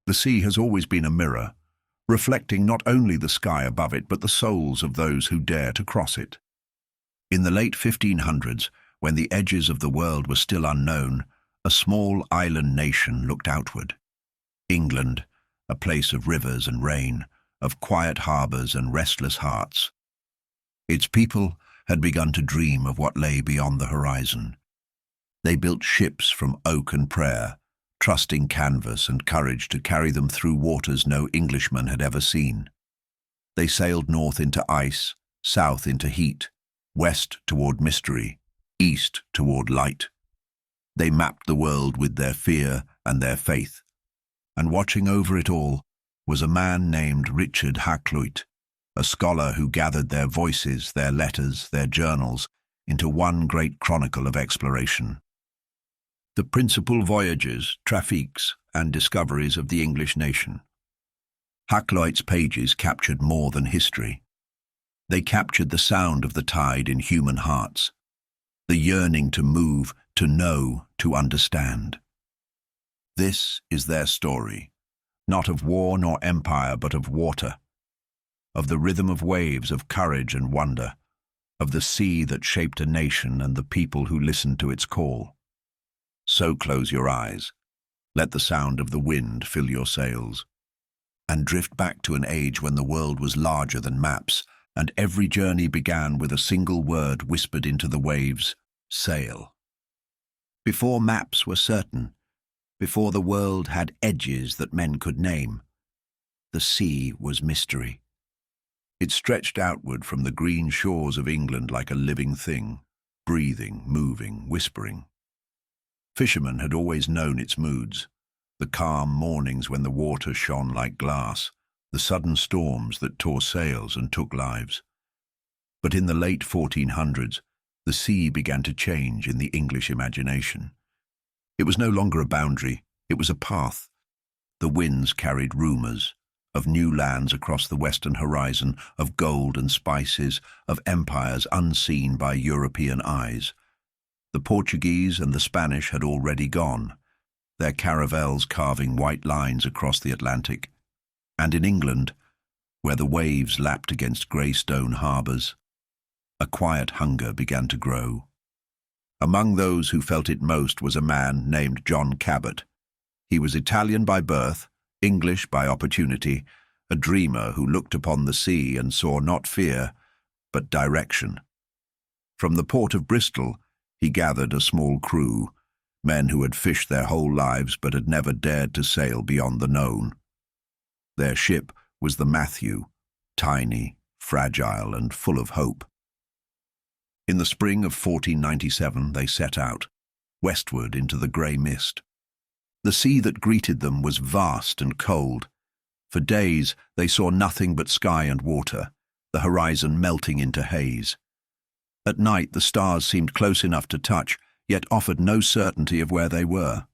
The sea has always been a mirror, reflecting not only the sky above it but the souls of those who dare to cross it. In the late 1500s, when the edges of the world were still unknown, a small island nation looked outward. England, a place of rivers and rain, of quiet harbours and restless hearts. Its people had begun to dream of what lay beyond the horizon. They built ships from oak and prayer, trusting canvas and courage to carry them through waters no Englishman had ever seen. They sailed north into ice, south into heat, west toward mystery, east toward light. They mapped the world with their fear and their faith. And watching over it all was a man named Richard Hakluyt, a scholar who gathered their voices, their letters, their journals into one great chronicle of exploration. The Principal Voyages, Traffics, and Discoveries of the English Nation. Hakluyt's pages captured more than history. They captured the sound of the tide in human hearts, the yearning to move, to know, to understand. This is their story, not of war nor empire, but of water, of the rhythm of waves, of courage and wonder, of the sea that shaped a nation and the people who listened to its call. So close your eyes, let the sound of the wind fill your sails, and drift back to an age when the world was larger than maps, and every journey began with a single word whispered into the waves: sail. Before maps were certain, before the world had edges that men could name, the sea was mystery. It stretched outward from the green shores of England like a living thing, breathing, moving, whispering. Fishermen had always known its moods, the calm mornings when the water shone like glass, the sudden storms that tore sails and took lives. But in the late 1400s, the sea began to change in the English imagination. It was no longer a boundary, it was a path. The winds carried rumours of new lands across the western horizon, of gold and spices, of empires unseen by European eyes. The Portuguese and the Spanish had already gone, their caravels carving white lines across the Atlantic. And in England, where the waves lapped against grey stone harbours, a quiet hunger began to grow. Among those who felt it most was a man named John Cabot. He was Italian by birth, English by opportunity, a dreamer who looked upon the sea and saw not fear, but direction. From the port of Bristol, he gathered a small crew, men who had fished their whole lives but had never dared to sail beyond the known. Their ship was the Matthew, tiny, fragile, and full of hope. In the spring of 1497 they set out, westward into the grey mist. The sea that greeted them was vast and cold. For days they saw nothing but sky and water, the horizon melting into haze. At night the stars seemed close enough to touch, yet offered no certainty of where they were.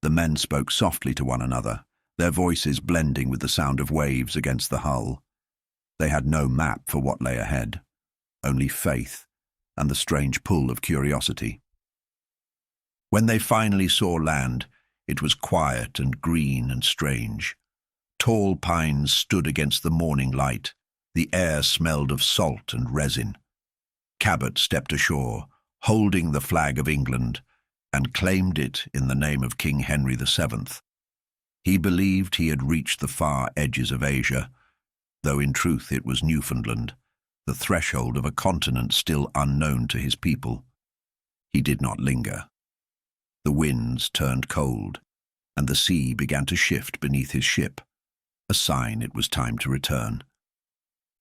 The men spoke softly to one another, their voices blending with the sound of waves against the hull. They had no map for what lay ahead, only faith and the strange pull of curiosity. When they finally saw land, it was quiet and green and strange. Tall pines stood against the morning light. The air smelled of salt and resin. Cabot stepped ashore, holding the flag of England, and claimed it in the name of King Henry VII. He believed he had reached the far edges of Asia, though in truth it was Newfoundland, the threshold of a continent still unknown to his people. He did not linger. The winds turned cold, and the sea began to shift beneath his ship, a sign it was time to return.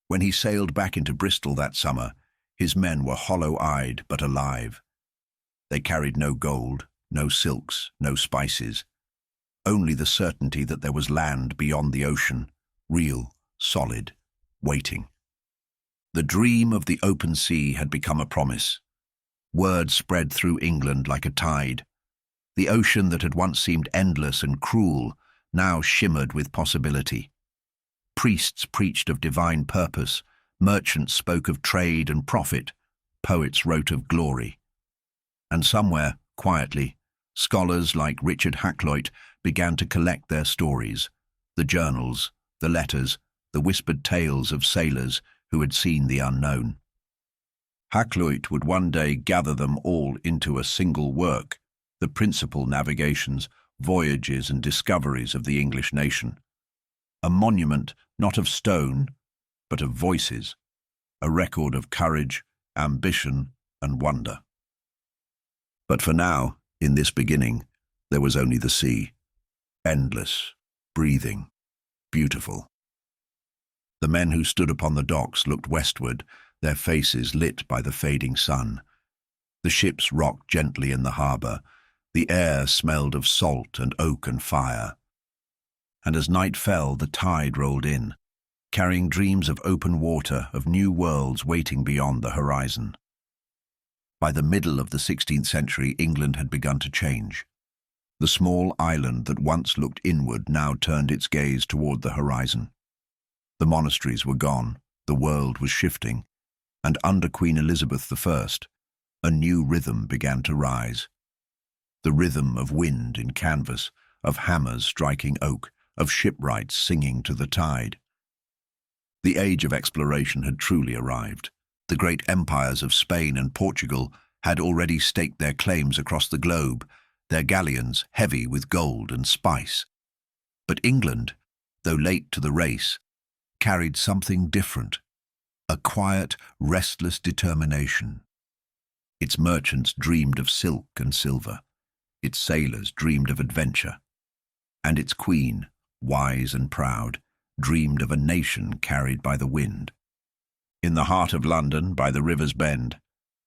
When he sailed back into Bristol that summer, his men were hollow-eyed but alive. They carried no gold, no silks, no spices, only the certainty that there was land beyond the ocean, real, solid, waiting. The dream of the open sea had become a promise. Word spread through England like a tide. The ocean that had once seemed endless and cruel now shimmered with possibility. Priests preached of divine purpose, merchants spoke of trade and profit, poets wrote of glory. And somewhere, quietly, Scholars like Richard Hakluyt began to collect their stories, the journals, the letters, the whispered tales of sailors who had seen the unknown. Hakluyt would one day gather them all into a single work, the Principal Navigations, Voyages and Discoveries of the English nation. A monument not of stone, but of voices, a record of courage, ambition, and wonder. But for now, in this beginning, there was only the sea, endless, breathing, beautiful. The men who stood upon the docks looked westward, their faces lit by the fading sun. The ships rocked gently in the harbour. The air smelled of salt and oak and fire. And as night fell, the tide rolled in, carrying dreams of open water, of new worlds waiting beyond the horizon. By the middle of the 16th century, England had begun to change. The small island that once looked inward now turned its gaze toward the horizon. The monasteries were gone, the world was shifting, and under Queen Elizabeth I, a new rhythm began to rise. The rhythm of wind in canvas, of hammers striking oak, of shipwrights singing to the tide. The age of exploration had truly arrived. The great empires of Spain and Portugal had already staked their claims across the globe, their galleons heavy with gold and spice. But England, though late to the race, carried something different, a quiet, restless determination. Its merchants dreamed of silk and silver, its sailors dreamed of adventure, and its queen, wise and proud, dreamed of a nation carried by the wind. In the heart of London, by the river's bend,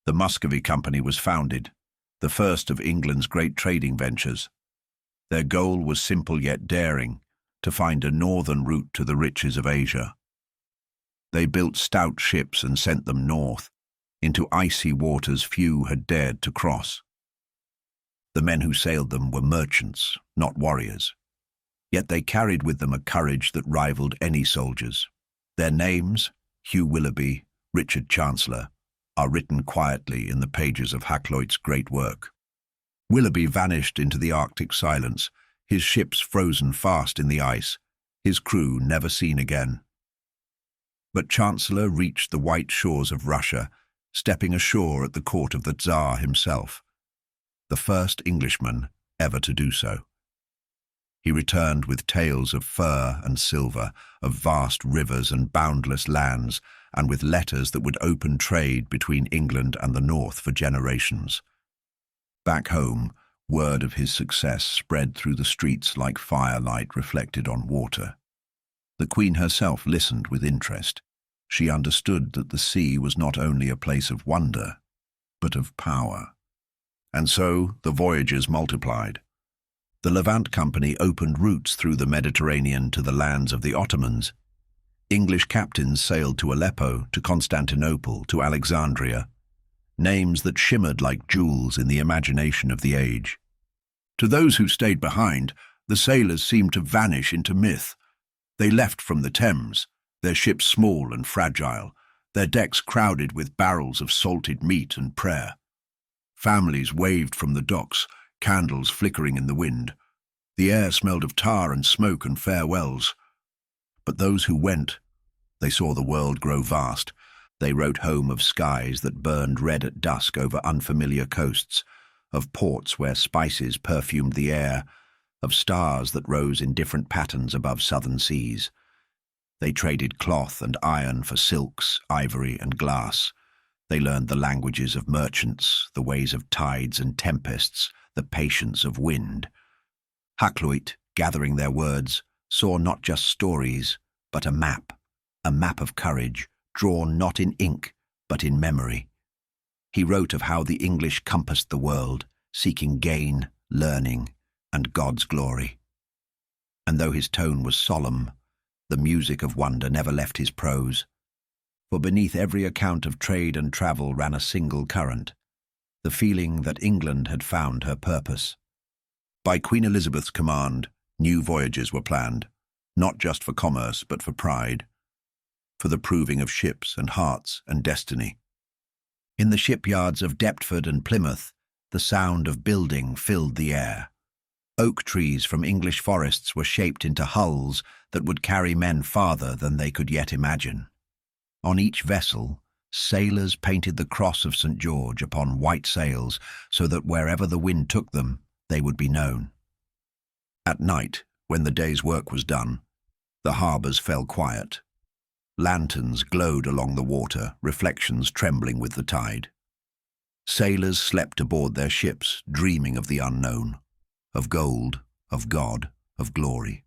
the Muscovy Company was founded, the first of England's great trading ventures. Their goal was simple yet daring, to find a northern route to the riches of Asia. They built stout ships and sent them north, into icy waters few had dared to cross. The men who sailed them were merchants, not warriors. Yet they carried with them a courage that rivaled any soldier's. Their names, Hugh Willoughby, Richard Chancellor, are written quietly in the pages of Hakluyt's great work. Willoughby vanished into the Arctic silence, his ships frozen fast in the ice, his crew never seen again. But Chancellor reached the white shores of Russia, stepping ashore at the court of the Tsar himself, the first Englishman ever to do so. He returned with tales of fur and silver, of vast rivers and boundless lands, and with letters that would open trade between England and the North for generations. Back home, word of his success spread through the streets like firelight reflected on water. The Queen herself listened with interest. She understood that the sea was not only a place of wonder, but of power. And so the voyages multiplied. The Levant Company opened routes through the Mediterranean to the lands of the Ottomans. English captains sailed to Aleppo, to Constantinople, to Alexandria, names that shimmered like jewels in the imagination of the age. To those who stayed behind, the sailors seemed to vanish into myth. They left from the Thames, their ships small and fragile, their decks crowded with barrels of salted meat and prayer. Families waved from the docks, candles flickering in the wind. The air smelled of tar and smoke and farewells. But those who went, they saw the world grow vast. They wrote home of skies that burned red at dusk over unfamiliar coasts, of ports where spices perfumed the air, of stars that rose in different patterns above southern seas. They traded cloth and iron for silks, ivory and glass. They learned the languages of merchants, the ways of tides and tempests, the patience of wind. Hakluyt, gathering their words, saw not just stories, but a map of courage, drawn not in ink, but in memory. He wrote of how the English compassed the world, seeking gain, learning, and God's glory. And though his tone was solemn, the music of wonder never left his prose. For beneath every account of trade and travel ran a single current, the feeling that England had found her purpose. By Queen Elizabeth's command, new voyages were planned, not just for commerce but for pride, for the proving of ships and hearts and destiny. In the shipyards of Deptford and Plymouth, The sound of building filled the air. Oak trees from English forests were shaped into hulls that would carry men farther than they could yet imagine. On each vessel, sailors painted the cross of St. George upon white sails so that wherever the wind took them, they would be known. At night, when the day's work was done, the harbours fell quiet. Lanterns glowed along the water, reflections trembling with the tide. Sailors slept aboard their ships, dreaming of the unknown, of gold, of God, of glory.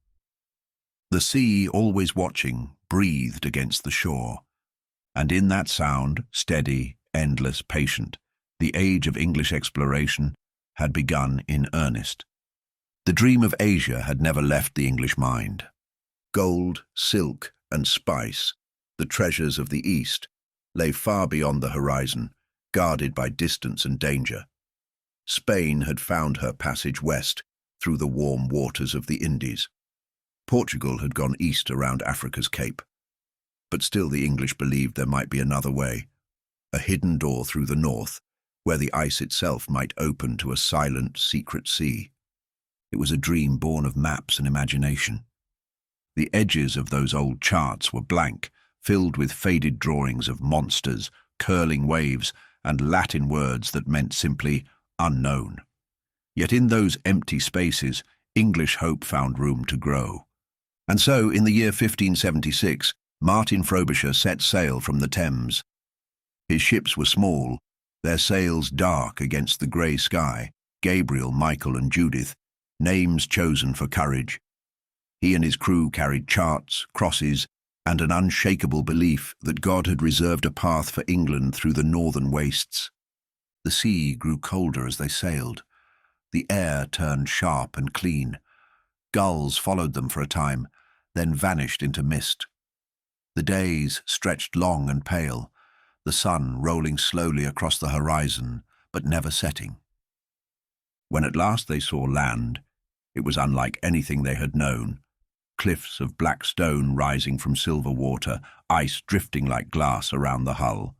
The sea, always watching, breathed against the shore. And in that sound, steady, endless, patient, the age of English exploration had begun in earnest. The dream of Asia had never left the English mind. Gold, silk, and spice, the treasures of the East, lay far beyond the horizon, guarded by distance and danger. Spain had found her passage west through the warm waters of the Indies. Portugal had gone east around Africa's Cape. But still the English believed there might be another way, a hidden door through the north, where the ice itself might open to a silent, secret sea. It was a dream born of maps and imagination. The edges of those old charts were blank, filled with faded drawings of monsters, curling waves, and Latin words that meant simply unknown. Yet in those empty spaces, English hope found room to grow. And so, in the year 1576, Martin Frobisher set sail from the Thames. His ships were small, their sails dark against the grey sky, Gabriel, Michael, and Judith, names chosen for courage. He and his crew carried charts, crosses, and an unshakable belief that God had reserved a path for England through the northern wastes. The sea grew colder as they sailed. The air turned sharp and clean. Gulls followed them for a time, then vanished into mist. The days stretched long and pale, the sun rolling slowly across the horizon, but never setting. When at last they saw land, it was unlike anything they had known. Cliffs of black stone rising from silver water, ice drifting like glass around the hull.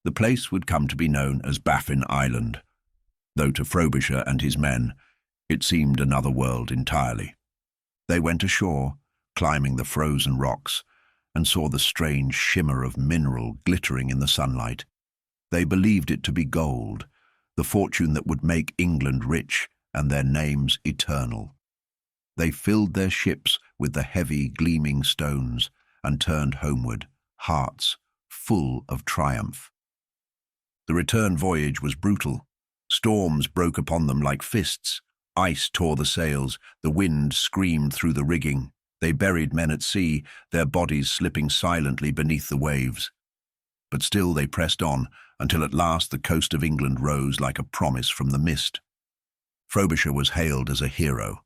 The place would come to be known as Baffin Island, though to Frobisher and his men it seemed another world entirely. They went ashore, climbing the frozen rocks, and saw the strange shimmer of mineral glittering in the sunlight. They believed it to be gold, the fortune that would make England rich and their names eternal. They filled their ships with the heavy, gleaming stones and turned homeward, hearts full of triumph. The return voyage was brutal. Storms broke upon them like fists. Ice tore the sails, the wind screamed through the rigging. They buried men at sea, their bodies slipping silently beneath the waves. But still they pressed on, until at last the coast of England rose like a promise from the mist. Frobisher was hailed as a hero.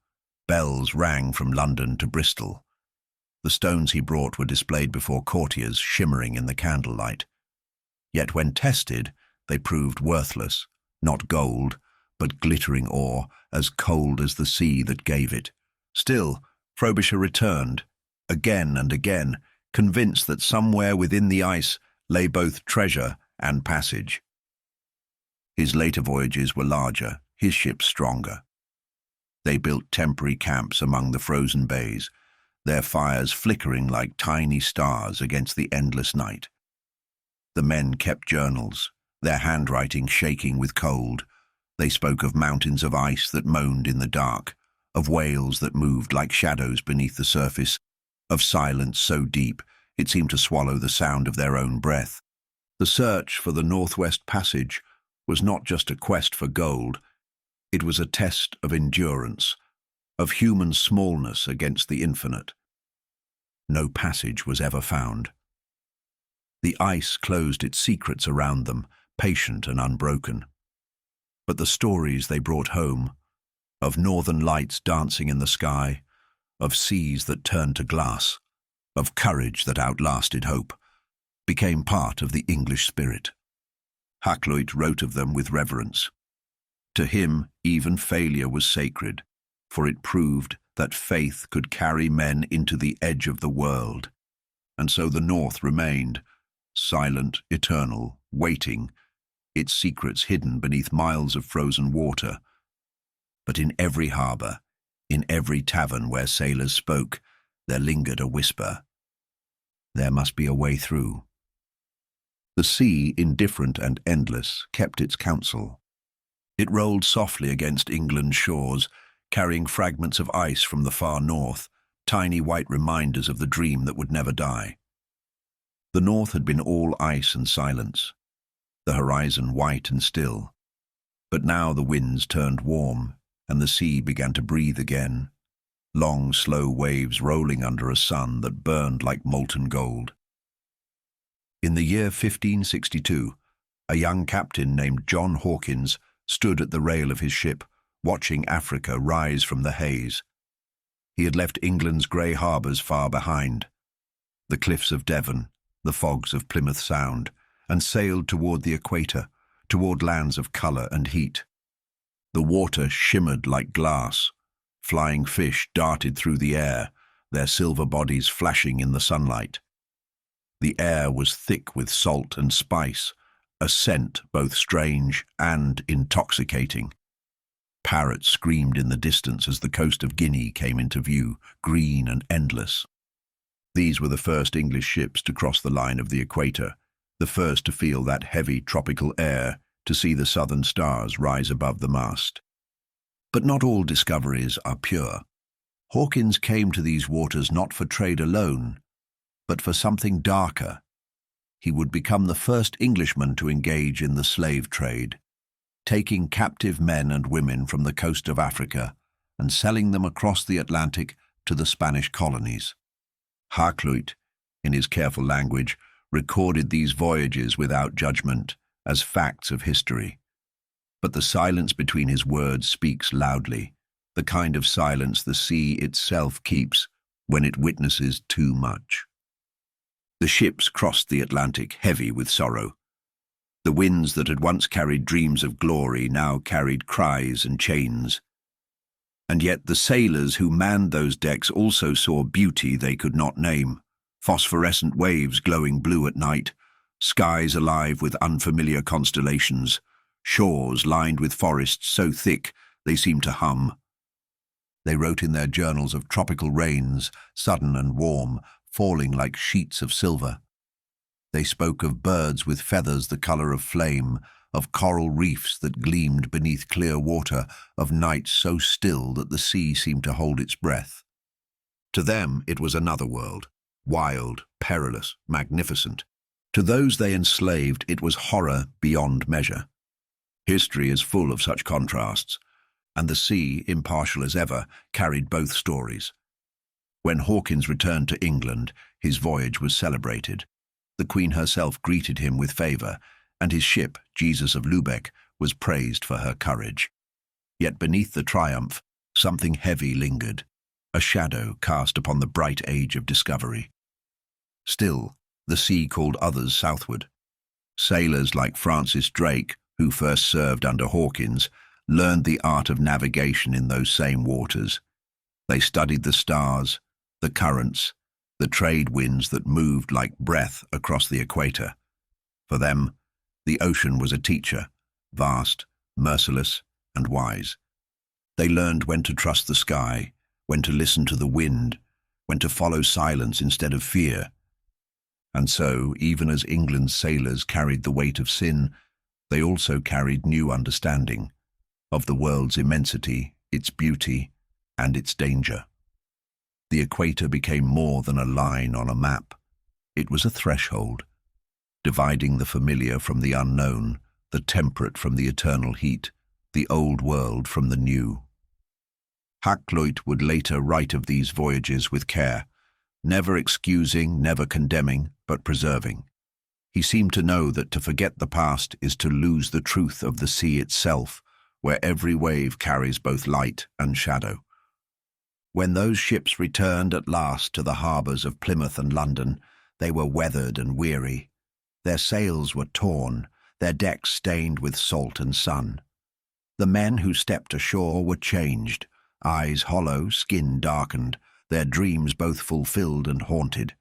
Bells rang from London to Bristol. The stones he brought were displayed before courtiers, shimmering in the candlelight. Yet when tested, they proved worthless, not gold, but glittering ore, as cold as the sea that gave it. Still, Frobisher returned, again and again, convinced that somewhere within the ice lay both treasure and passage. His later voyages were larger, his ships stronger. They built temporary camps among the frozen bays, their fires flickering like tiny stars against the endless night. The men kept journals, their handwriting shaking with cold. They spoke of mountains of ice that moaned in the dark, of whales that moved like shadows beneath the surface, of silence so deep it seemed to swallow the sound of their own breath. The search for the Northwest Passage was not just a quest for gold, it was a test of endurance, of human smallness against the infinite. No passage was ever found. The ice closed its secrets around them, patient and unbroken. But the stories they brought home, of northern lights dancing in the sky, of seas that turned to glass, of courage that outlasted hope, became part of the English spirit. Hakluyt wrote of them with reverence. To him, even failure was sacred, for it proved that faith could carry men into the edge of the world. And so the North remained, silent, eternal, waiting, its secrets hidden beneath miles of frozen water. But in every harbour, in every tavern where sailors spoke, there lingered a whisper. There must be a way through. The sea, indifferent and endless, kept its counsel. It rolled softly against England's shores, carrying fragments of ice from the far north, tiny white reminders of the dream that would never die. The north had been all ice and silence, the horizon white and still. But now the winds turned warm, and the sea began to breathe again, long, slow waves rolling under a sun that burned like molten gold. In the year 1562, a young captain named John Hawkins stood at the rail of his ship, watching Africa rise from the haze. He had left England's grey harbours far behind, the cliffs of Devon, the fogs of Plymouth Sound, and sailed toward the Equator, toward lands of colour and heat. The water shimmered like glass. Flying fish darted through the air, their silver bodies flashing in the sunlight. The air was thick with salt and spice, a scent both strange and intoxicating. Parrots screamed in the distance as the coast of Guinea came into view, green and endless. These were the first English ships to cross the line of the Equator, the first to feel that heavy tropical air, to see the southern stars rise above the mast. But not all discoveries are pure. Hawkins came to these waters not for trade alone, but for something darker. He would become the first Englishman to engage in the slave trade, taking captive men and women from the coast of Africa and selling them across the Atlantic to the Spanish colonies. Hakluyt, in his careful language, recorded these voyages without judgment, as facts of history. But the silence between his words speaks loudly, the kind of silence the sea itself keeps when it witnesses too much. The ships crossed the Atlantic heavy with sorrow. The winds that had once carried dreams of glory now carried cries and chains. And yet the sailors who manned those decks also saw beauty they could not name, phosphorescent waves glowing blue at night, skies alive with unfamiliar constellations, shores lined with forests so thick they seemed to hum. They wrote in their journals of tropical rains, sudden and warm, falling like sheets of silver. They spoke of birds with feathers the colour of flame, of coral reefs that gleamed beneath clear water, of nights so still that the sea seemed to hold its breath. To them it was another world, wild, perilous, magnificent. To those they enslaved it was horror beyond measure. History is full of such contrasts, and the sea, impartial as ever, carried both stories. When Hawkins returned to England, his voyage was celebrated. The Queen herself greeted him with favour, and his ship, Jesus of Lubeck, was praised for her courage. Yet beneath the triumph, something heavy lingered, a shadow cast upon the bright age of discovery. Still, the sea called others southward. Sailors like Francis Drake, who first served under Hawkins, learned the art of navigation in those same waters. They studied the stars, the currents, the trade winds that moved like breath across the equator. For them, the ocean was a teacher, vast, merciless, and wise. They learned when to trust the sky, when to listen to the wind, when to follow silence instead of fear. And so, even as England's sailors carried the weight of sin, they also carried new understanding of the world's immensity, its beauty, and its danger. The equator became more than a line on a map. It was a threshold, dividing the familiar from the unknown, the temperate from the eternal heat, the old world from the new. Hakluyt would later write of these voyages with care, never excusing, never condemning, but preserving. He seemed to know that to forget the past is to lose the truth of the sea itself, where every wave carries both light and shadow. When those ships returned at last to the harbours of Plymouth and London, they were weathered and weary. Their sails were torn, their decks stained with salt and sun. The men who stepped ashore were changed, eyes hollow, skin darkened, their dreams both fulfilled and haunted.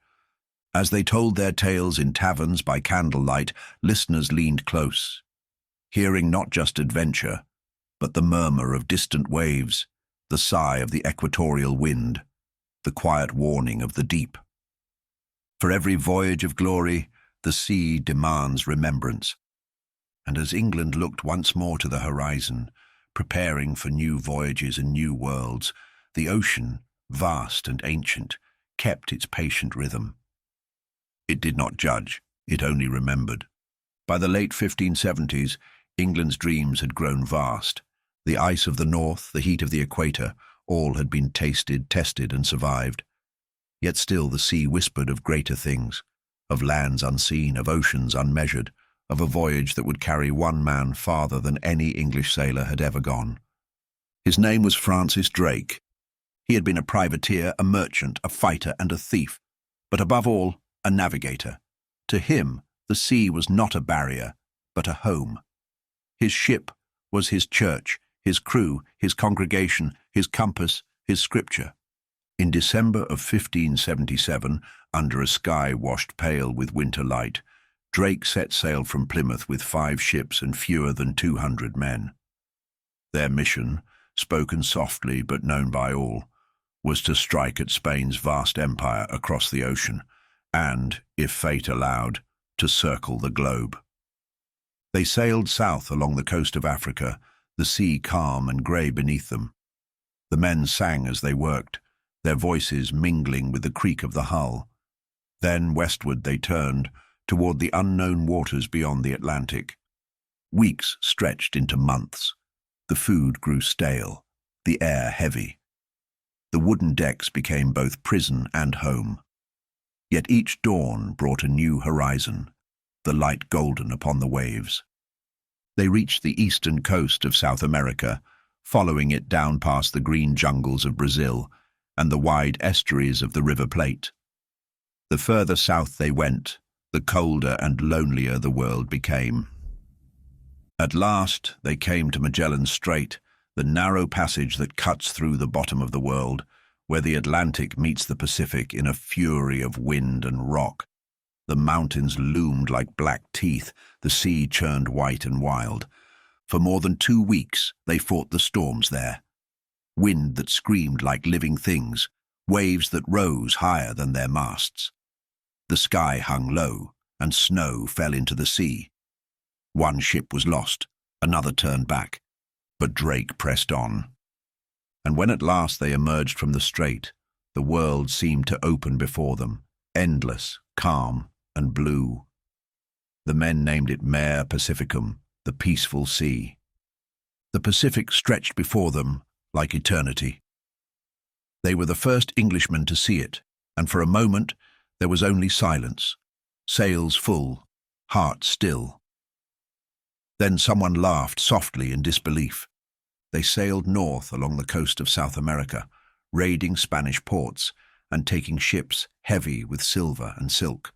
As they told their tales in taverns by candlelight, listeners leaned close. hearing not just adventure, but the murmur of distant waves, the sigh of the equatorial wind, the quiet warning of the deep. For every voyage of glory, the sea demands remembrance. And as England looked once more to the horizon, preparing for new voyages and new worlds, the ocean, vast and ancient, kept its patient rhythm. It did not judge, it only remembered. By the late 1570s, England's dreams had grown vast. The ice of the north, the heat of the equator, all had been tasted, tested, and survived. Yet still the sea whispered of greater things, of lands unseen, of oceans unmeasured, of a voyage that would carry one man farther than any English sailor had ever gone. His name was Francis Drake. He had been a privateer, a merchant, a fighter, and a thief, but above all, a navigator. To him, the sea was not a barrier, but a home. His ship was his church, his crew, his congregation, his compass, his scripture. In December of 1577, under a sky washed pale with winter light, Drake set sail from Plymouth with 5 ships and fewer than 200 men. Their mission, spoken softly but known by all, was to strike at Spain's vast empire across the ocean and, if fate allowed, to circle the globe. They sailed south along the coast of Africa, the sea calm and grey beneath them. The men sang as they worked, their voices mingling with the creak of the hull. Then westward they turned, toward the unknown waters beyond the Atlantic. Weeks stretched into months. The food grew stale, the air heavy. The wooden decks became both prison and home. Yet each dawn brought a new horizon, the light golden upon the waves. They reached the eastern coast of South America, following it down past the green jungles of Brazil and the wide estuaries of the River Plate. The further south they went, the colder and lonelier the world became. At last they came to Magellan's Strait, the narrow passage that cuts through the bottom of the world, where the Atlantic meets the Pacific in a fury of wind and rock. The mountains loomed like black teeth, the sea churned white and wild. For more than 2 weeks they fought the storms there. Wind that screamed like living things, waves that rose higher than their masts. The sky hung low, and snow fell into the sea. One ship was lost, another turned back, but Drake pressed on. And when at last they emerged from the strait, the world seemed to open before them, endless, calm, and blue. The men named it Mare Pacificum, the peaceful sea. The Pacific stretched before them like eternity. They were the first Englishmen to see it, and for a moment there was only silence, sails full, hearts still. Then someone laughed softly in disbelief. They sailed north along the coast of South America, raiding Spanish ports and taking ships heavy with silver and silk.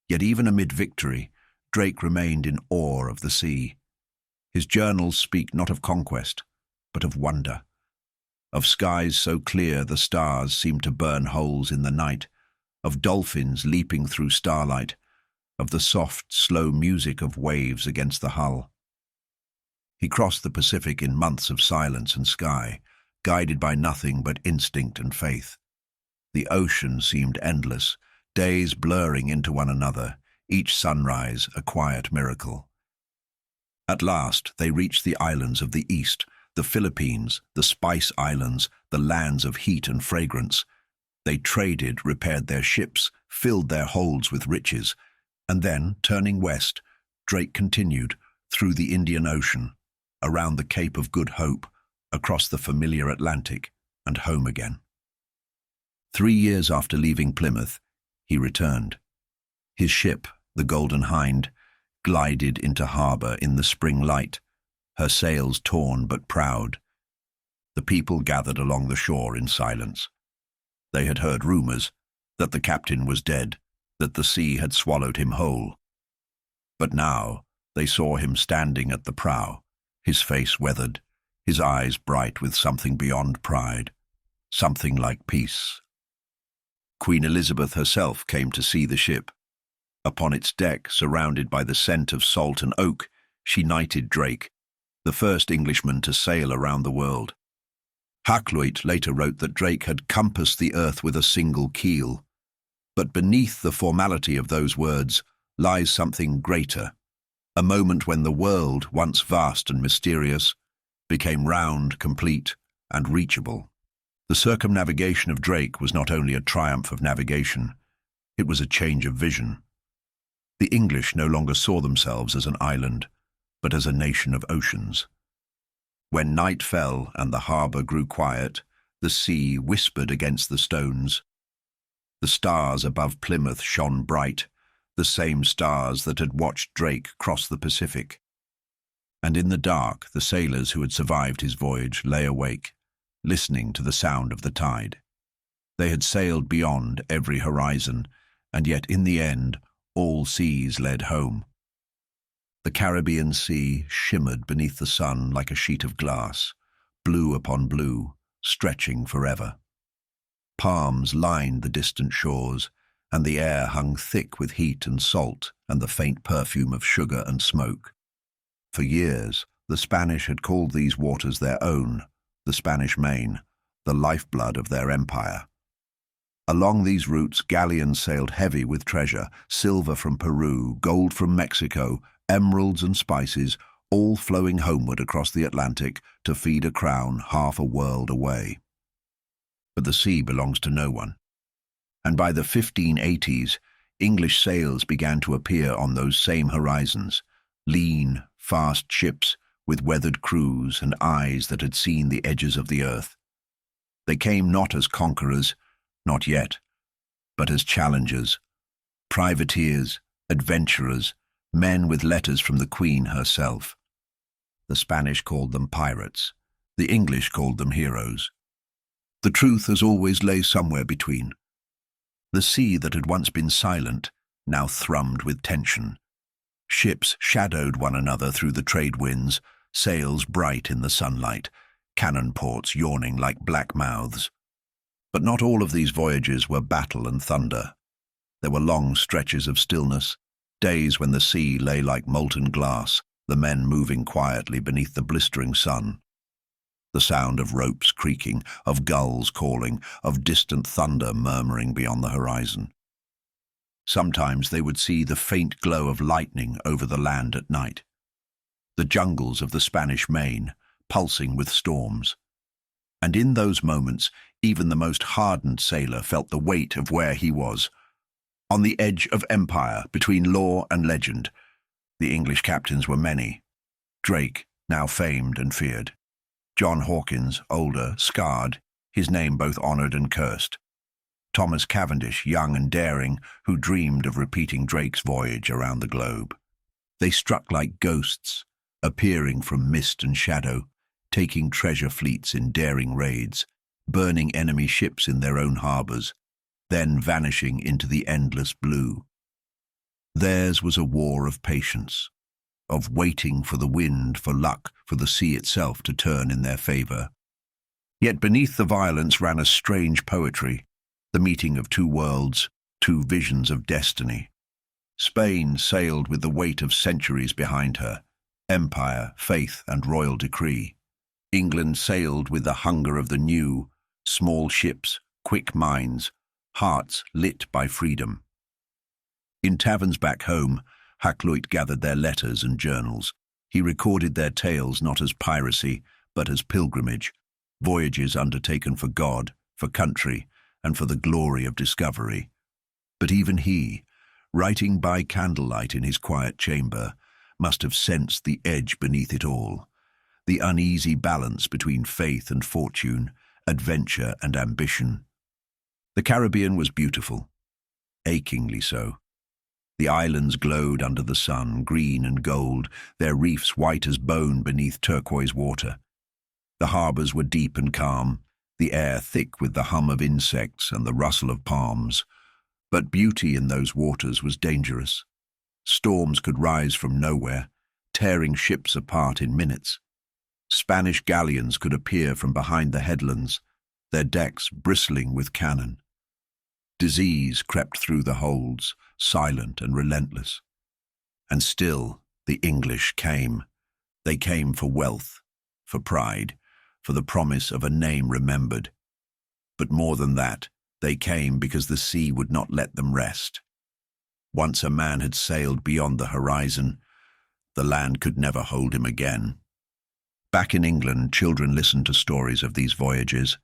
Yet even amid victory, Drake remained in awe of the sea. His journals speak not of conquest, but of wonder, of skies so clear the stars seemed to burn holes in the night, of dolphins leaping through starlight, of the soft, slow music of waves against the hull. He crossed the Pacific in months of silence and sky, guided by nothing but instinct and faith. The ocean seemed endless, days blurring into one another, each sunrise a quiet miracle. At last they reached the islands of the east, the Philippines, the Spice Islands, the lands of heat and fragrance. They traded, repaired their ships, filled their holds with riches, and then, turning west, Drake continued through the Indian Ocean, around the Cape of Good Hope, across the familiar Atlantic, and home again. 3 years after leaving Plymouth, he returned. His ship, the Golden Hind, glided into harbour in the spring light, her sails torn but proud. The people gathered along the shore in silence. They had heard rumours that the captain was dead, that the sea had swallowed him whole. But now they saw him standing at the prow, his face weathered, his eyes bright with something beyond pride, something like peace. Queen Elizabeth herself came to see the ship. Upon its deck, surrounded by the scent of salt and oak, She knighted Drake, the first Englishman to sail around the world. Hakluyt later wrote that Drake had compassed the earth with a single keel. But beneath the formality of those words lies something greater, a moment when the world, once vast and mysterious, became round, complete, and reachable. The circumnavigation of Drake was not only a triumph of navigation, it was a change of vision. The English no longer saw themselves as an island, but as a nation of oceans. When night fell and the harbour grew quiet, the sea whispered against the stones. The stars above Plymouth shone bright, the same stars that had watched Drake cross the Pacific. And in the dark, the sailors who had survived his voyage lay awake, listening to the sound of the tide. They had sailed beyond every horizon, and yet in the end, all seas led home. The Caribbean Sea shimmered beneath the sun like a sheet of glass, blue upon blue, stretching forever. Palms lined the distant shores, and the air hung thick with heat and salt and the faint perfume of sugar and smoke. For years, the Spanish had called these waters their own, the Spanish Main, the lifeblood of their empire. Along these routes, galleons sailed heavy with treasure, silver from Peru, gold from Mexico, emeralds and spices, all flowing homeward across the Atlantic to feed a crown half a world away. But the sea belongs to no one. And by the 1580s, English sails began to appear on those same horizons, lean, fast ships with weathered crews and eyes that had seen the edges of the earth. They came not as conquerors, not yet, but as challengers, privateers, adventurers, men with letters from the Queen herself. The Spanish called them pirates. The English called them heroes. The truth as always lay somewhere between. The sea that had once been silent now thrummed with tension. Ships shadowed one another through the trade winds, sails bright in the sunlight, cannon ports yawning like black mouths. But not all of these voyages were battle and thunder. There were long stretches of stillness, days when the sea lay like molten glass, the men moving quietly beneath the blistering sun. The sound of ropes creaking, of gulls calling, of distant thunder murmuring beyond the horizon. Sometimes they would see the faint glow of lightning over the land at night. The jungles of the Spanish Main, pulsing with storms. And in those moments, even the most hardened sailor felt the weight of where he was. On the edge of empire, between law and legend. The English captains were many. Drake, now famed and feared. John Hawkins, older, scarred, his name both honoured and cursed. Thomas Cavendish, young and daring, who dreamed of repeating Drake's voyage around the globe. They struck like ghosts, appearing from mist and shadow, taking treasure fleets in daring raids, burning enemy ships in their own harbours, then vanishing into the endless blue. Theirs was a war of patience, of waiting for the wind, for luck, for the sea itself to turn in their favour. Yet beneath the violence ran a strange poetry, the meeting of two worlds, two visions of destiny. Spain sailed with the weight of centuries behind her, empire, faith, and royal decree. England sailed with the hunger of the new, small ships, quick minds, hearts lit by freedom. In taverns back home, Hakluyt gathered their letters and journals. He recorded their tales not as piracy, but as pilgrimage, voyages undertaken for God, for country, and for the glory of discovery. But even he, writing by candlelight in his quiet chamber, must have sensed the edge beneath it all, the uneasy balance between faith and fortune, adventure and ambition. The Caribbean was beautiful, achingly so. The islands glowed under the sun, green and gold, their reefs white as bone beneath turquoise water. The harbours were deep and calm, the air thick with the hum of insects and the rustle of palms. But beauty in those waters was dangerous. Storms could rise from nowhere, tearing ships apart in minutes. Spanish galleons could appear from behind the headlands, their decks bristling with cannon. Disease crept through the holds, silent and relentless. And still, The English came. They came for wealth, for pride, for the promise of a name remembered. But more than that, they came because the sea would not let them rest. Once a man had sailed beyond the horizon, the land could never hold him again. Back in England, children listened to stories of these voyages,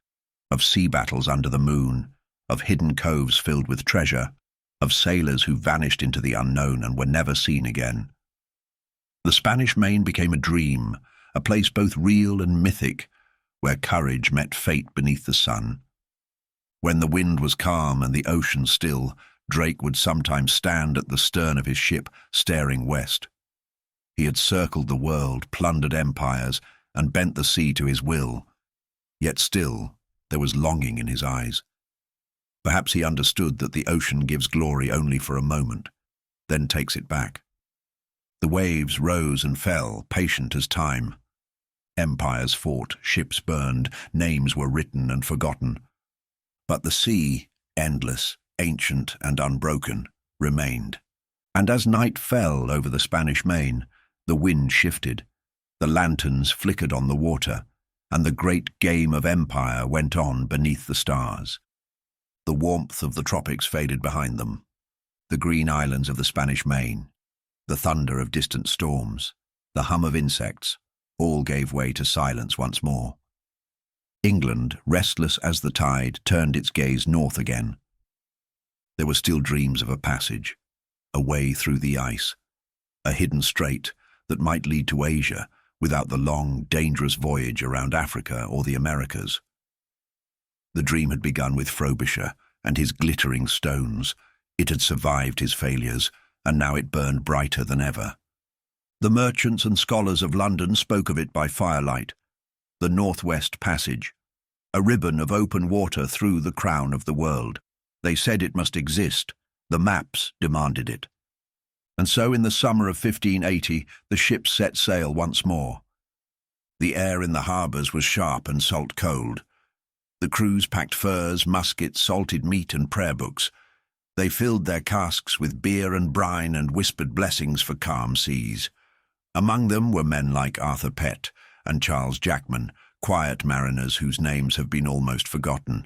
of sea battles under the moon, of hidden coves filled with treasure, of sailors who vanished into the unknown and were never seen again. The Spanish Main became a dream, a place both real and mythic, where courage met fate beneath the sun. When the wind was calm and the ocean still, Drake would sometimes stand at the stern of his ship, staring west. He had circled the world, plundered empires, and bent the sea to his will. Yet still, there was longing in his eyes. Perhaps he understood that the ocean gives glory only for a moment, then takes it back. The waves rose and fell, patient as time. Empires fought, ships burned, names were written and forgotten. But the sea, endless, ancient and unbroken, remained. And as night fell over the Spanish Main, the wind shifted, the lanterns flickered on the water, and the great game of empire went on beneath the stars. The warmth of the tropics faded behind them, the green islands of the Spanish Main, the thunder of distant storms, the hum of insects, all gave way to silence once more. England, restless as the tide, turned its gaze north again. There were still dreams of a passage, a way through the ice, a hidden strait that might lead to Asia without the long, dangerous voyage around Africa or the Americas. The dream had begun with Frobisher and his glittering stones. It had survived his failures, and now it burned brighter than ever. The merchants and scholars of London spoke of it by firelight. The Northwest Passage, a ribbon of open water through the crown of the world. They said it must exist. The maps demanded it. And so in the summer of 1580, the ships set sail once more. The air in the harbours was sharp and salt cold. The crews packed furs, muskets, salted meat and prayer books. They filled their casks with beer and brine and whispered blessings for calm seas. Among them were men like Arthur Pett and Charles Jackman, quiet mariners whose names have been almost forgotten.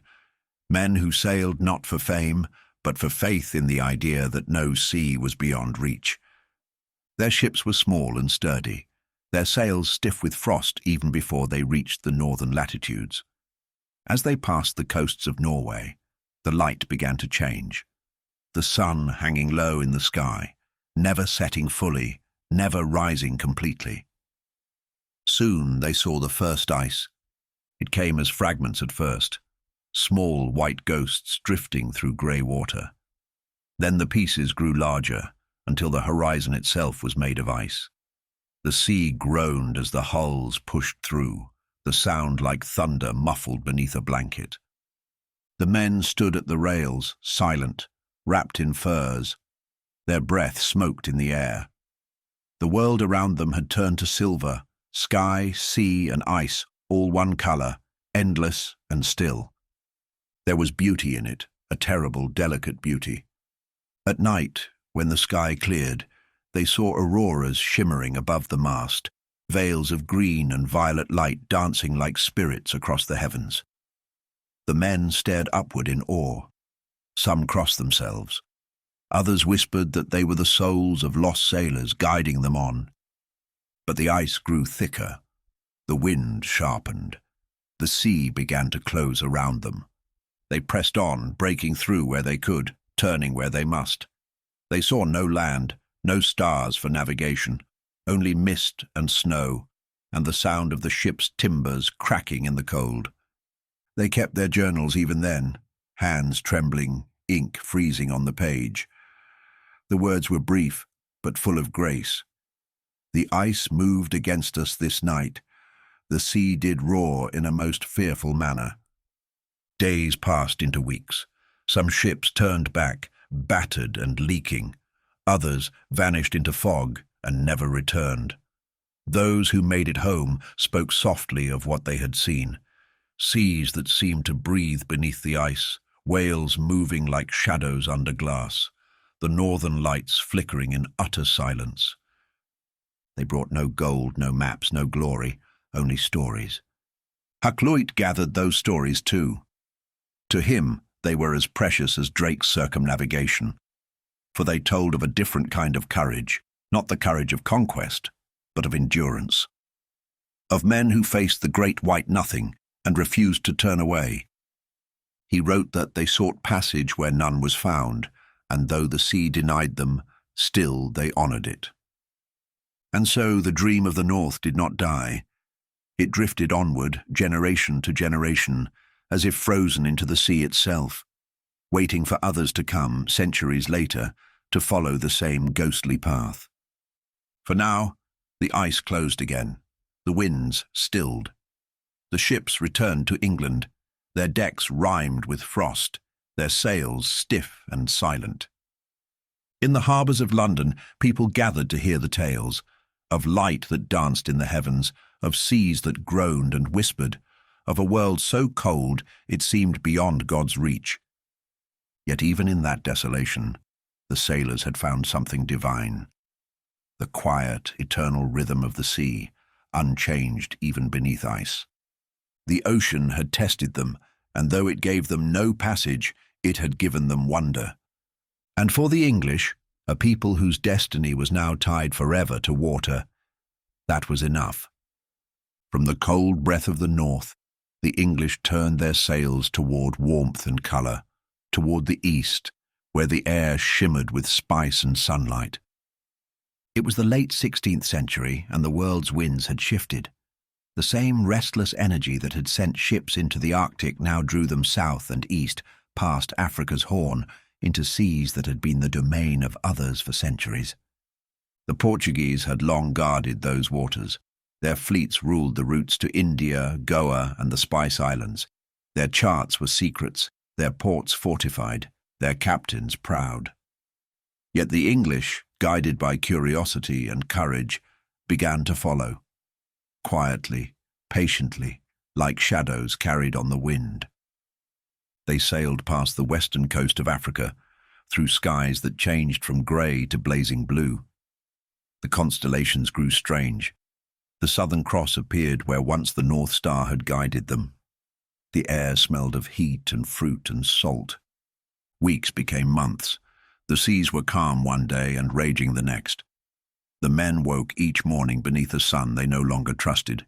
Men who sailed not for fame, but for faith in the idea that no sea was beyond reach. Their ships were small and sturdy, their sails stiff with frost even before they reached the northern latitudes. As they passed the coasts of Norway, the light began to change. The sun hanging low in the sky, never setting fully, never rising completely. Soon they saw the first ice. It came as fragments at first, small white ghosts drifting through grey water. Then the pieces grew larger, until the horizon itself was made of ice. The sea groaned as the hulls pushed through, the sound like thunder muffled beneath a blanket. The men stood at the rails, silent, wrapped in furs. Their breath smoked in the air. The world around them had turned to silver, sky, sea, and ice, all one colour, endless and still. There was beauty in it, a terrible, delicate beauty. At night, when the sky cleared, they saw auroras shimmering above the mast, veils of green and violet light dancing like spirits across the heavens. The men stared upward in awe. Some crossed themselves. Others whispered that they were the souls of lost sailors guiding them on. But the ice grew thicker. The wind sharpened. The sea began to close around them. They pressed on, breaking through where they could, turning where they must. They saw no land, no stars for navigation, only mist and snow, and the sound of the ship's timbers cracking in the cold. They kept their journals even then, hands trembling, ink freezing on the page. The words were brief, but full of grace. The ice moved against us this night. The sea did roar in a most fearful manner. Days passed into weeks. Some ships turned back, battered and leaking. Others vanished into fog and never returned. Those who made it home spoke softly of what they had seen. Seas that seemed to breathe beneath the ice, whales moving like shadows under glass, the northern lights flickering in utter silence. They brought no gold, no maps, no glory, only stories. Hakluyt gathered those stories too. To him, they were as precious as Drake's Circumnavigation, for they told of a different kind of courage, not the courage of conquest, but of endurance. Of men who faced the great white nothing and refused to turn away. He wrote that they sought passage where none was found, and though the sea denied them, still they honored it. And so the dream of the North did not die. It drifted onward, generation to generation, as if frozen into the sea itself, waiting for others to come, centuries later, to follow the same ghostly path. For now, the ice closed again, the winds stilled. The ships returned to England, their decks rimed with frost, their sails stiff and silent. In the harbours of London, people gathered to hear the tales, of light that danced in the heavens, of seas that groaned and whispered, of a world so cold it seemed beyond God's reach. Yet even in that desolation, the sailors had found something divine. The quiet, eternal rhythm of the sea, unchanged even beneath ice. The ocean had tested them, and though it gave them no passage, it had given them wonder. And for the English, a people whose destiny was now tied forever to water, that was enough. From the cold breath of the north, the English turned their sails toward warmth and colour, toward the east, where the air shimmered with spice and sunlight. It was the late 16th century, and the world's winds had shifted. The same restless energy that had sent ships into the Arctic now drew them south and east, past Africa's Horn, into seas that had been the domain of others for centuries. The Portuguese had long guarded those waters. Their fleets ruled the routes to India, Goa, and the Spice Islands. Their charts were secrets, their ports fortified, their captains proud. Yet the English, guided by curiosity and courage, began to follow. Quietly, patiently, like shadows carried on the wind. They sailed past the western coast of Africa, through skies that changed from grey to blazing blue. The constellations grew strange. The Southern Cross appeared where once the North Star had guided them. The air smelled of heat and fruit and salt. Weeks became months. The seas were calm one day and raging the next. The men woke each morning beneath a sun they no longer trusted,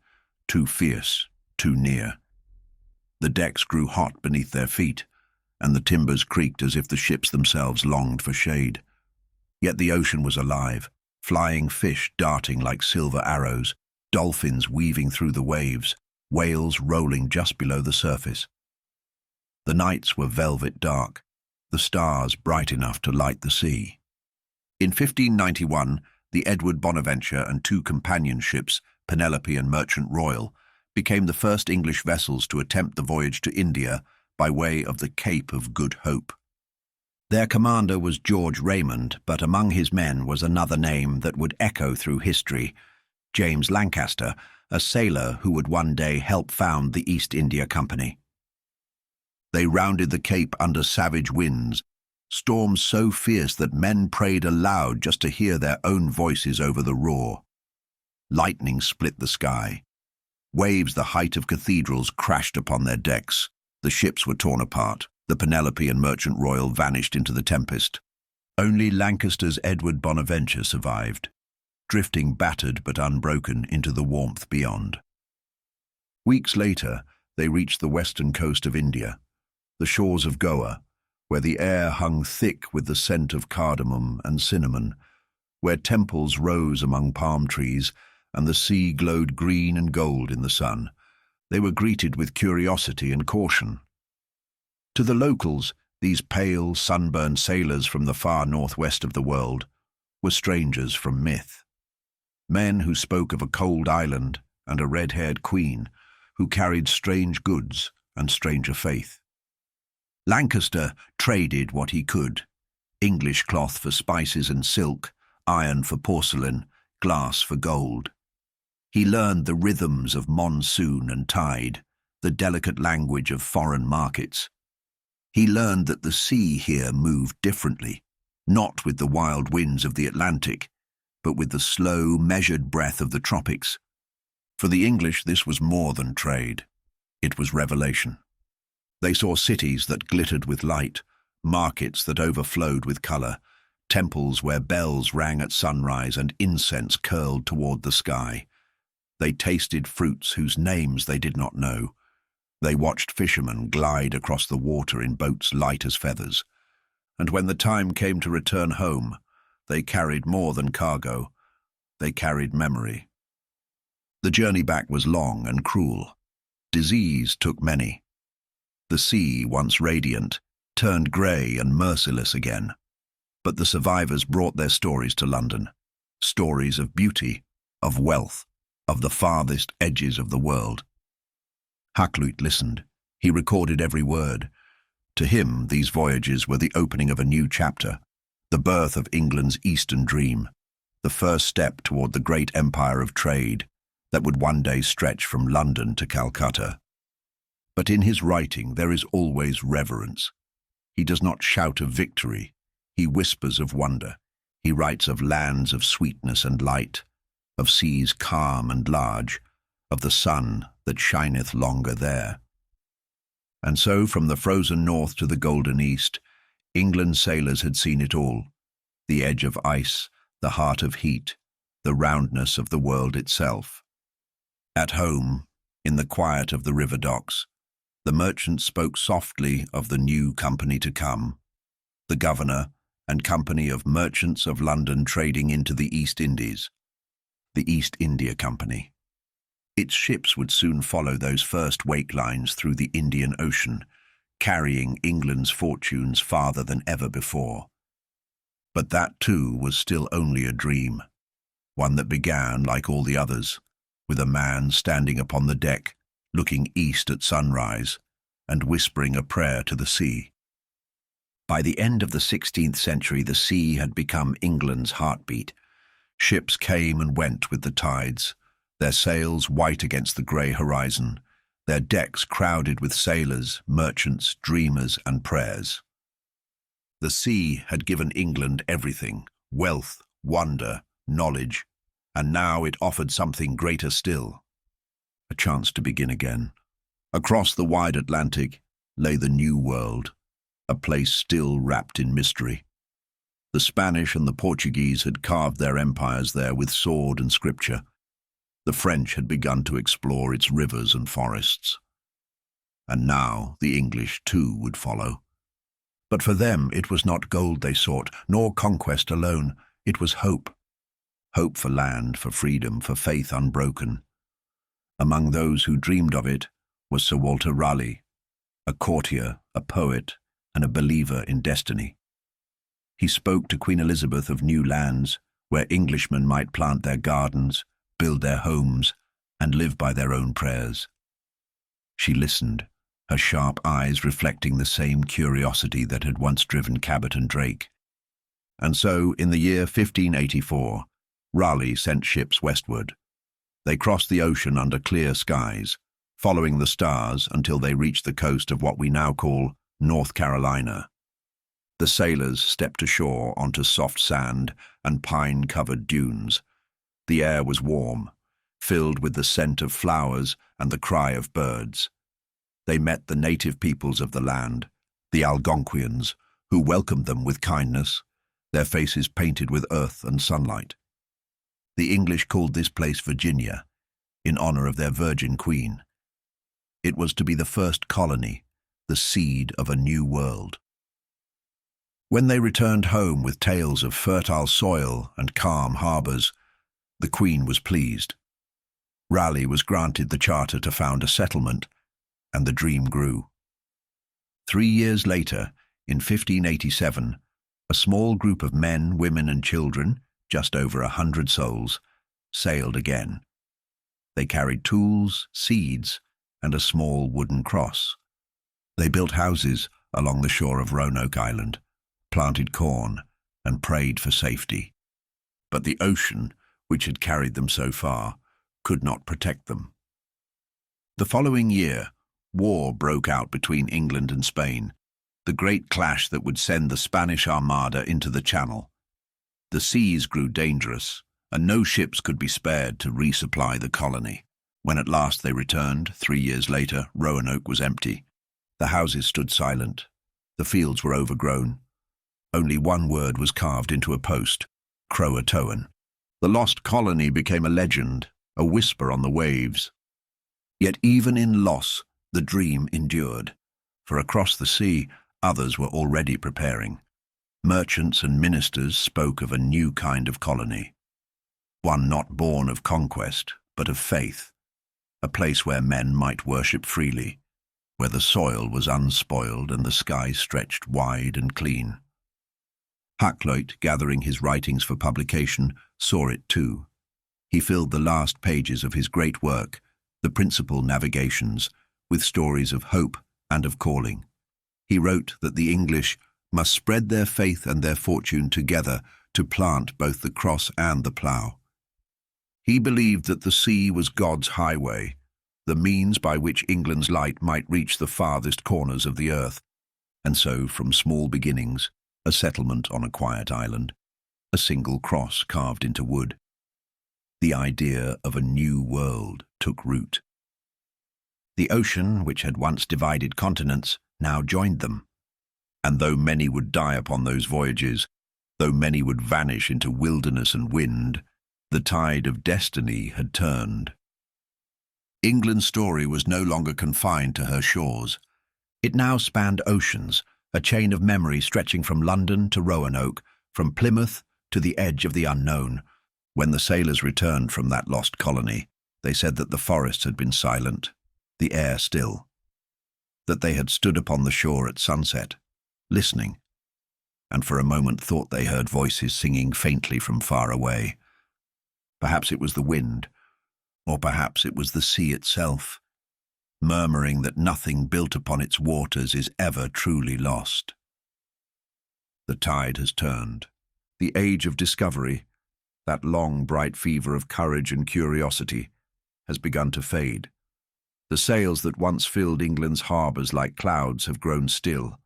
too fierce, too near. The decks grew hot beneath their feet, and the timbers creaked as if the ships themselves longed for shade. Yet the ocean was alive, flying fish darting like silver arrows, dolphins weaving through the waves, whales rolling just below the surface. The nights were velvet dark, the stars bright enough to light the sea. In 1591, the Edward Bonaventure and two companion ships, Penelope and Merchant Royal, became the first English vessels to attempt the voyage to India by way of the Cape of Good Hope. Their commander was George Raymond, but among his men was another name that would echo through history, James Lancaster, a sailor who would one day help found the East India Company. They rounded the Cape under savage winds, storms so fierce that men prayed aloud just to hear their own voices over the roar. Lightning split the sky. Waves the height of cathedrals crashed upon their decks. The ships were torn apart. The Penelope and Merchant Royal vanished into the tempest. Only Lancaster's Edward Bonaventure survived, drifting battered but unbroken into the warmth beyond. Weeks later, they reached the western coast of India, the shores of Goa, where the air hung thick with the scent of cardamom and cinnamon, where temples rose among palm trees and the sea glowed green and gold in the sun. They were greeted with curiosity and caution. To the locals, these pale, sunburned sailors from the far northwest of the world were strangers from myth. Men who spoke of a cold island and a red-haired queen who carried strange goods and stranger faith. Lancaster traded what he could: English cloth for spices and silk, iron for porcelain, glass for gold. He learned the rhythms of monsoon and tide, the delicate language of foreign markets. He learned that the sea here moved differently, not with the wild winds of the Atlantic, but with the slow, measured breath of the tropics. For the English, this was more than trade. It was revelation. They saw cities that glittered with light, markets that overflowed with color, temples where bells rang at sunrise and incense curled toward the sky. They tasted fruits whose names they did not know. They watched fishermen glide across the water in boats light as feathers. And when the time came to return home, they carried more than cargo. They carried memory. The journey back was long and cruel. Disease took many. The sea, once radiant, turned grey and merciless again. But the survivors brought their stories to London. Stories of beauty, of wealth, of the farthest edges of the world. Hakluyt listened. He recorded every word. To him, these voyages were the opening of a new chapter, the birth of England's Eastern dream, the first step toward the great empire of trade that would one day stretch from London to Calcutta. But in his writing there is always reverence. He does not shout of victory, he whispers of wonder. He writes of lands of sweetness and light, of seas calm and large, of the sun that shineth longer there. And so from the frozen north to the golden east, England's sailors had seen it all, the edge of ice, the heart of heat, the roundness of the world itself. At home, in the quiet of the river docks, the merchants spoke softly of the new company to come, the governor and company of merchants of London trading into the East Indies, the East India Company. Its ships would soon follow those first wake lines through the Indian Ocean, carrying England's fortunes farther than ever before. But that too was still only a dream, one that began, like all the others, with a man standing upon the deck, looking east at sunrise, and whispering a prayer to the sea. By the end of the 16th century, the sea had become England's heartbeat. Ships came and went with the tides, their sails white against the grey horizon, their decks crowded with sailors, merchants, dreamers, and prayers. The sea had given England everything: wealth, wonder, knowledge, and now it offered something greater still, a chance to begin again. Across the wide Atlantic lay the New World, a place still wrapped in mystery. The Spanish and the Portuguese had carved their empires there with sword and scripture. The French had begun to explore its rivers and forests. And now the English too would follow. But for them it was not gold they sought, nor conquest alone. It was hope. Hope for land, for freedom, for faith unbroken. Among those who dreamed of it was Sir Walter Raleigh, a courtier, a poet, and a believer in destiny. He spoke to Queen Elizabeth of new lands, where Englishmen might plant their gardens, build their homes, and live by their own prayers. She listened, her sharp eyes reflecting the same curiosity that had once driven Cabot and Drake. And so, in the year 1584, Raleigh sent ships westward. They crossed the ocean under clear skies, following the stars until they reached the coast of what we now call North Carolina. The sailors stepped ashore onto soft sand and pine-covered dunes. The air was warm, filled with the scent of flowers and the cry of birds. They met the native peoples of the land, the Algonquians, who welcomed them with kindness, their faces painted with earth and sunlight. The English called this place Virginia, in honor of their virgin queen. It was to be the first colony, the seed of a new world. When they returned home with tales of fertile soil and calm harbors, the Queen was pleased. Raleigh was granted the charter to found a settlement, and the dream grew. 3 years later, in 1587, a small group of men, women, and children, just over 100 souls, sailed again. They carried tools, seeds, and a small wooden cross. They built houses along the shore of Roanoke Island, planted corn, and prayed for safety. But the ocean, which had carried them so far, could not protect them. The following year, war broke out between England and Spain, the great clash that would send the Spanish Armada into the Channel. The seas grew dangerous, and no ships could be spared to resupply the colony. When at last they returned, 3 years later, Roanoke was empty. The houses stood silent. The fields were overgrown. Only one word was carved into a post: Croatoan. The lost colony became a legend, a whisper on the waves. Yet even in loss, the dream endured, for across the sea, others were already preparing. Merchants and ministers spoke of a new kind of colony, one not born of conquest, but of faith, a place where men might worship freely, where the soil was unspoiled and the sky stretched wide and clean. Hakluyt, gathering his writings for publication, saw it too. He filled the last pages of his great work, the Principal Navigations, with stories of hope and of calling. He wrote that the English must spread their faith and their fortune together to plant both the cross and the plough. He believed that the sea was God's highway, the means by which England's light might reach the farthest corners of the earth, and so from small beginnings, a settlement on a quiet island, a single cross carved into wood, the idea of a new world took root. The ocean, which had once divided continents, now joined them. And though many would die upon those voyages, though many would vanish into wilderness and wind, the tide of destiny had turned. England's story was no longer confined to her shores. It now spanned oceans, a chain of memory stretching from London to Roanoke, from Plymouth to the edge of the unknown. When the sailors returned from that lost colony, they said that the forests had been silent, the air still, that they had stood upon the shore at sunset, listening, and for a moment thought they heard voices singing faintly from far away. Perhaps it was the wind, or perhaps it was the sea itself, murmuring that nothing built upon its waters is ever truly lost. The tide has turned. The age of discovery, that long, bright fever of courage and curiosity, has begun to fade. The sails that once filled England's harbours like clouds have grown still.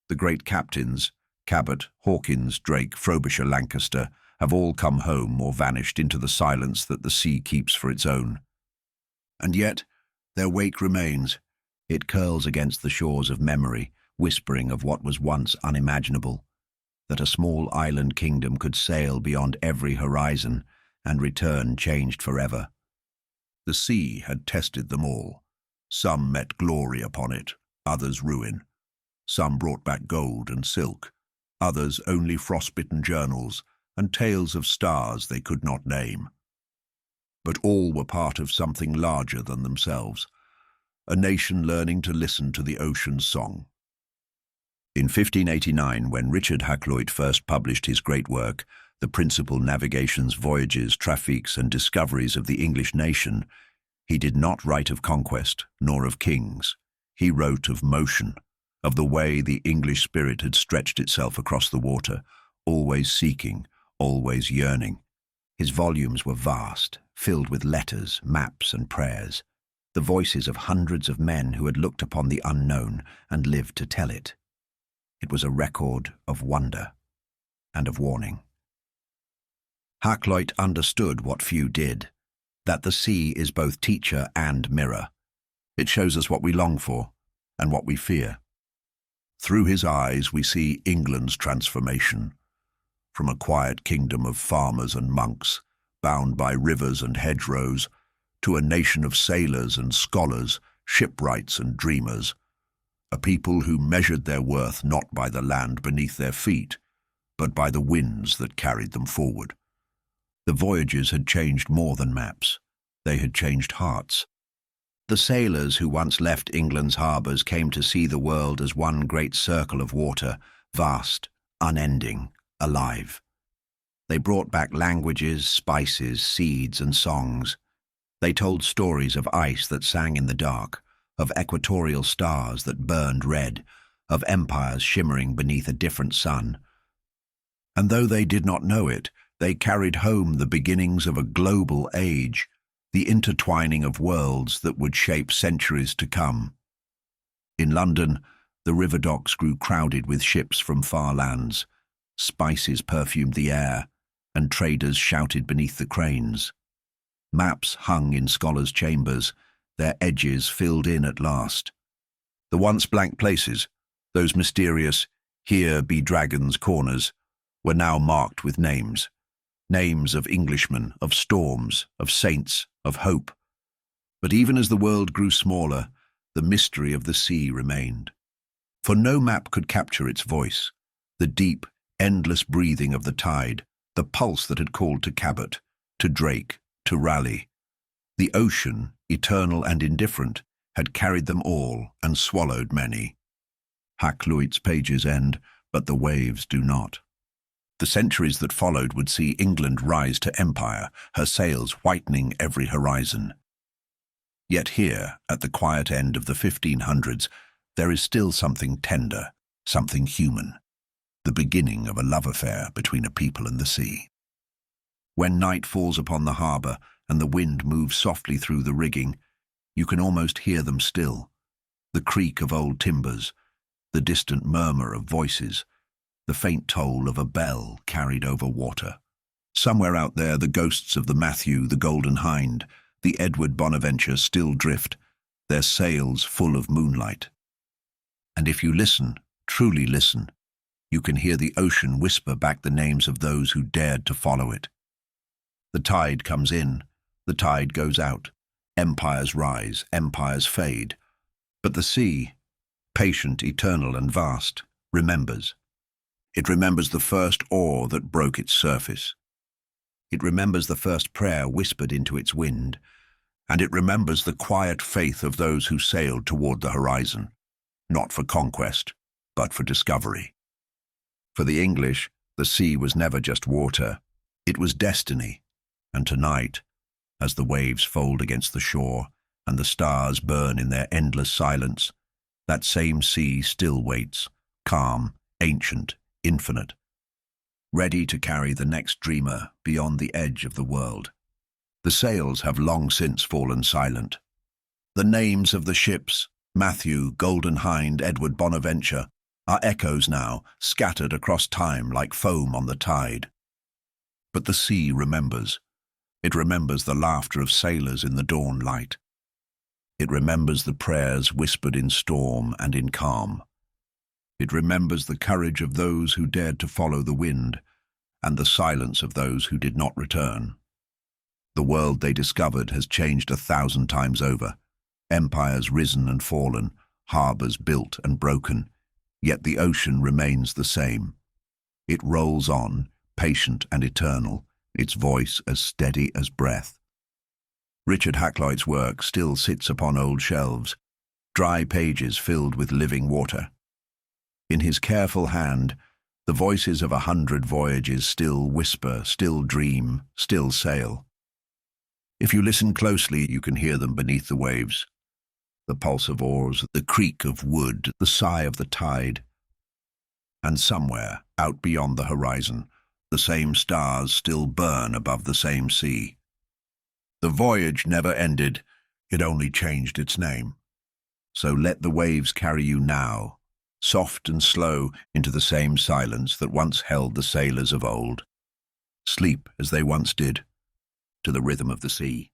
The great captains, Cabot, Hawkins, Drake, Frobisher, Lancaster, have all come home or vanished into the silence that the sea keeps for its own. And yet, their wake remains. It curls against the shores of memory, whispering of what was once unimaginable, that a small island kingdom could sail beyond every horizon and return changed forever. The sea had tested them all. Some met glory upon it, others ruin. Some brought back gold and silk, others only frostbitten journals and tales of stars they could not name. But all were part of something larger than themselves, a nation learning to listen to the ocean's song. In 1589, when Richard Hakluyt first published his great work, the Principal Navigations, Voyages, Traffics and Discoveries of the English Nation, he did not write of conquest, nor of kings. He wrote of motion, of the way the English spirit had stretched itself across the water, always seeking, always yearning. His volumes were vast, filled with letters, maps and prayers, the voices of hundreds of men who had looked upon the unknown and lived to tell it. It was a record of wonder and of warning. Hakluyt understood what few did, that the sea is both teacher and mirror. It shows us what we long for and what we fear. Through his eyes we see England's transformation, from a quiet kingdom of farmers and monks, bound by rivers and hedgerows, to a nation of sailors and scholars, shipwrights and dreamers, a people who measured their worth not by the land beneath their feet, but by the winds that carried them forward. The voyages had changed more than maps. They had changed hearts. The sailors who once left England's harbours came to see the world as one great circle of water, vast, unending, alive. They brought back languages, spices, seeds and songs. They told stories of ice that sang in the dark, of equatorial stars that burned red, of empires shimmering beneath a different sun. And though they did not know it, they carried home the beginnings of a global age, the intertwining of worlds that would shape centuries to come. In London, the river docks grew crowded with ships from far lands. Spices perfumed the air, and traders shouted beneath the cranes. Maps hung in scholars' chambers, their edges filled in at last. The once blank places, those mysterious "here be dragons" corners, were now marked with names. Names of Englishmen, of storms, of saints, of hope. But even as the world grew smaller, the mystery of the sea remained. For no map could capture its voice, the deep, endless breathing of the tide, the pulse that had called to Cabot, to Drake, to Raleigh. The ocean, eternal and indifferent, had carried them all and swallowed many. Hakluyt's pages end, but the waves do not. The centuries that followed would see England rise to empire, her sails whitening every horizon. Yet here, at the quiet end of the 1500s, there is still something tender, something human, the beginning of a love affair between a people and the sea. When night falls upon the harbour and the wind moves softly through the rigging, you can almost hear them still, the creak of old timbers, the distant murmur of voices, the faint toll of a bell carried over water. Somewhere out there the ghosts of the Matthew, the Golden Hind, the Edward Bonaventure still drift, their sails full of moonlight. And if you listen, truly listen, you can hear the ocean whisper back the names of those who dared to follow it. The tide comes in, the tide goes out. Empires rise, empires fade. But the sea, patient, eternal, and vast, remembers. It remembers the first oar that broke its surface. It remembers the first prayer whispered into its wind, and it remembers the quiet faith of those who sailed toward the horizon, not for conquest, but for discovery. For the English, the sea was never just water, it was destiny, and tonight, as the waves fold against the shore and the stars burn in their endless silence, that same sea still waits, calm, ancient, infinite, ready to carry the next dreamer beyond the edge of the world. The sails have long since fallen silent. The names of the ships, Matthew, Golden Hind, Edward Bonaventure, are echoes now, scattered across time like foam on the tide. But the sea remembers. It remembers the laughter of sailors in the dawn light. It remembers the prayers whispered in storm and in calm. It remembers the courage of those who dared to follow the wind, and the silence of those who did not return. The world they discovered has changed 1,000 times over. Empires risen and fallen, harbours built and broken, yet the ocean remains the same. It rolls on, patient and eternal, its voice as steady as breath. Richard Hakluyt's work still sits upon old shelves, dry pages filled with living water. In his careful hand, the voices of 100 voyages still whisper, still dream, still sail. If you listen closely, you can hear them beneath the waves. The pulse of oars, the creak of wood, the sigh of the tide. And somewhere, out beyond the horizon, the same stars still burn above the same sea. The voyage never ended, it only changed its name. So let the waves carry you now, soft and slow, into the same silence that once held the sailors of old. Sleep as they once did, to the rhythm of the sea.